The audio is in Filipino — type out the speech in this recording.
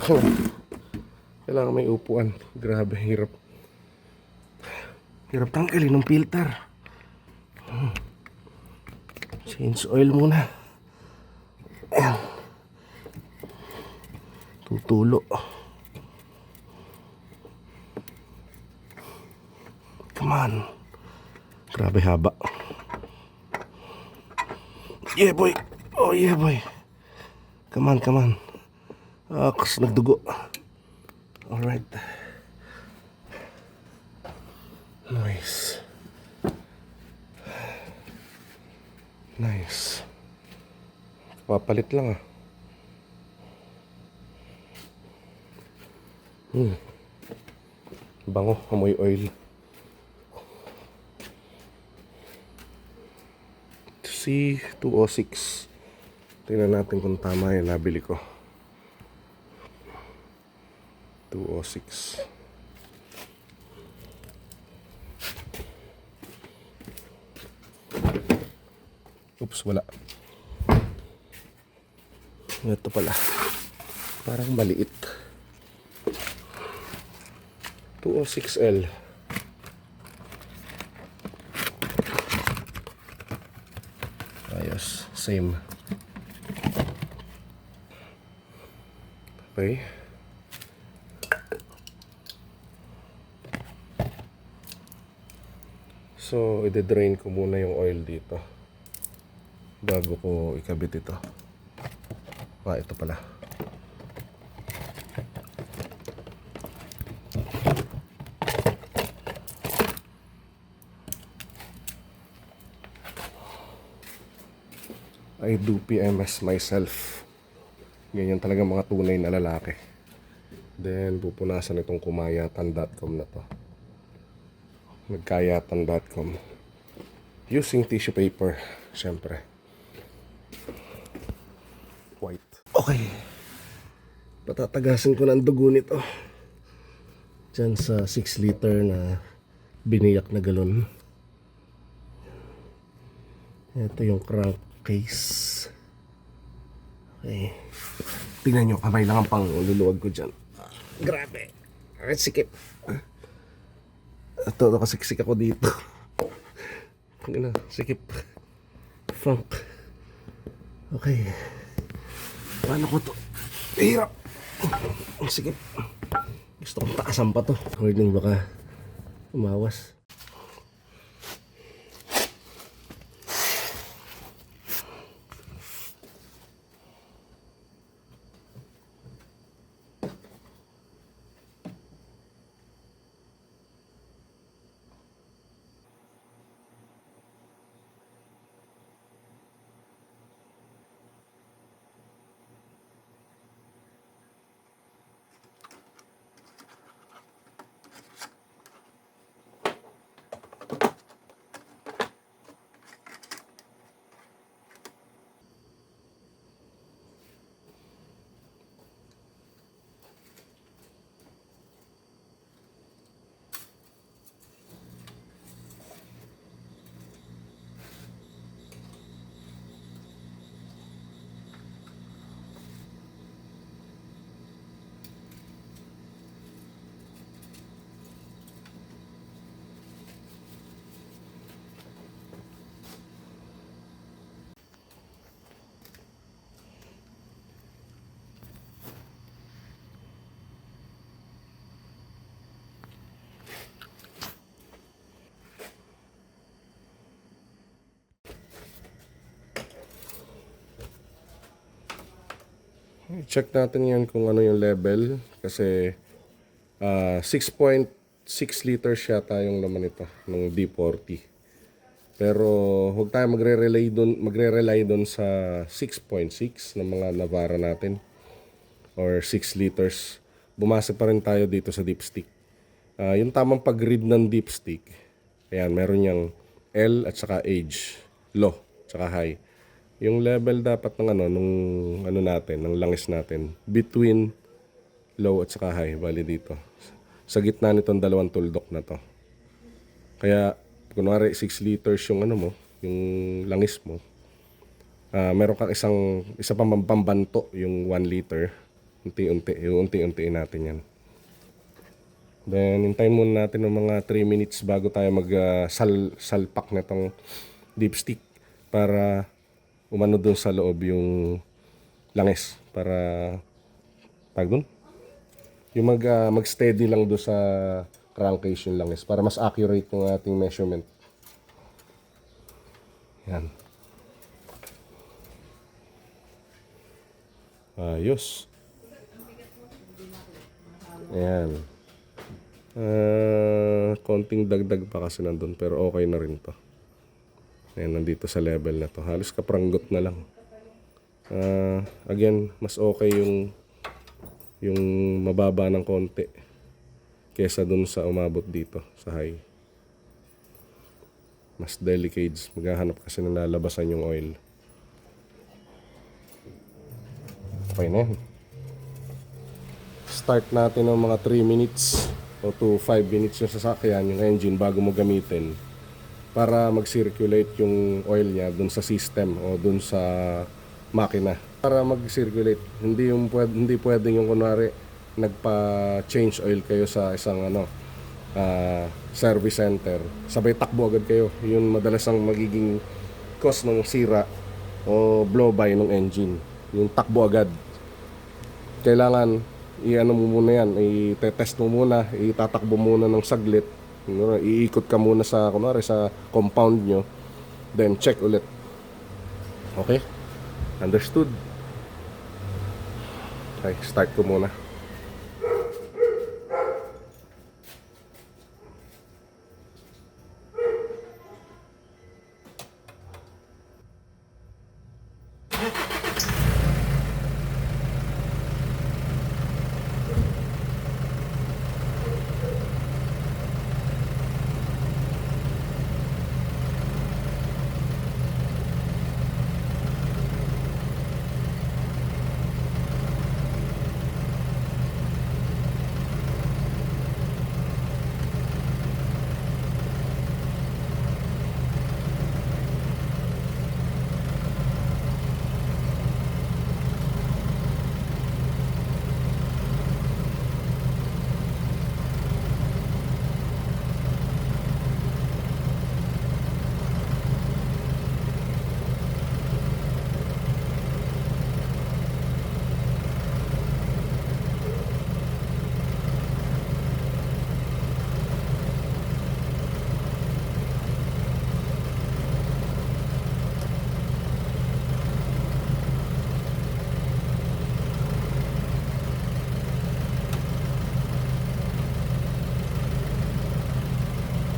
Kailangan may upuan. Grabe, hirap. Hirap tanggalin ng filter. Change oil muna. Ayan. Tutulo. Come on. Grabe haba. Yeah boy. Oh yeah boy. Come on, come on. Kasi nagdugo. Alright. Nice. Nice. Papalit lang ah. Bango, amoy oil. C206. Tingnan natin kung tama yung nabili ko. 206. Oops, wala. Ito pala. Parang maliit. 206L. Ayos, same. Okay. So, i-drain ko muna yung oil dito bago ko ikabit ito. Ito pala. I do PMS myself. Ganyan talaga mga tunay na lalaki. Then, pupunasan itong kumayatan.com na to. Nagkayatan.com. Using tissue paper, syempre. White. Okay. Patatagasin ko ng dugo nito. Diyan sa 6 liter na biniyak na galon. Ito yung crankcase. Okay. Tingnan nyo, kamay lang ang pang luluwag ko dyan. Grabe. Sikip. Ito, nakasiksik ako dito. Sikip. Funk. Okay. Paano ko to? Hirap. Sikip. Gusto kong taasan pa to. Harding baka umawas. Check natin yan kung ano yung level. Kasi 6.6 liters yata yung laman nito ng D40. Pero huwag tayo magre-rely doon sa 6.6 ng mga Navara natin or 6 liters. Bumasa pa rin tayo dito sa dipstick. Yung tamang pag-read ng dipstick, ayan, meron yung L at saka age, low, saka high. Yung level dapat ng nung natin, ng langis natin, between low at saka high, bali dito. Sa gitna nitong dalawang tuldok na to. Kaya, kunwari 6 liters yung yung langis mo. Meron kang isa pang pambanto, yung 1 liter. Unti-untiin natin yan. Then, hintayin muna natin ng mga 3 minutes bago tayo salpak na itong dipstick para umano dun sa loob yung langis. Para, dun? Yung mag-steady lang doon sa crankcase yung langis para mas accurate yung ating measurement. Yan. Ayos. Ayan. Konting dagdag pa kasi nandun pero okay na rin to. Ayan, nandito sa level na to. Halos kapranggot na lang. Again, mas okay yung mababa ng konti kesa dun sa umabot dito sa high. Mas delicate. Maghahanap kasi ng lalabasan yung oil. Okay na yan. Start natin ng mga 3 minutes o to 5 minutes yung sasakyan, yung engine bago mo gamitin para mag-circulate yung oil niya dun sa system o dun sa makina. Para mag-circulate, hindi pwedeng yung kunwari nagpa-change oil kayo sa isang service center. Sabay takbo agad kayo. Yun madalas ang magiging cause ng sira o blow-by ng engine. Yung takbo agad. Kailangan i-ano mo muna yan, i-test mo muna, itatakbo muna ng saglit. Iikot ka muna sa kunwari sa compound nyo. Then check ulit. Okay? Understood? Okay, start ko muna.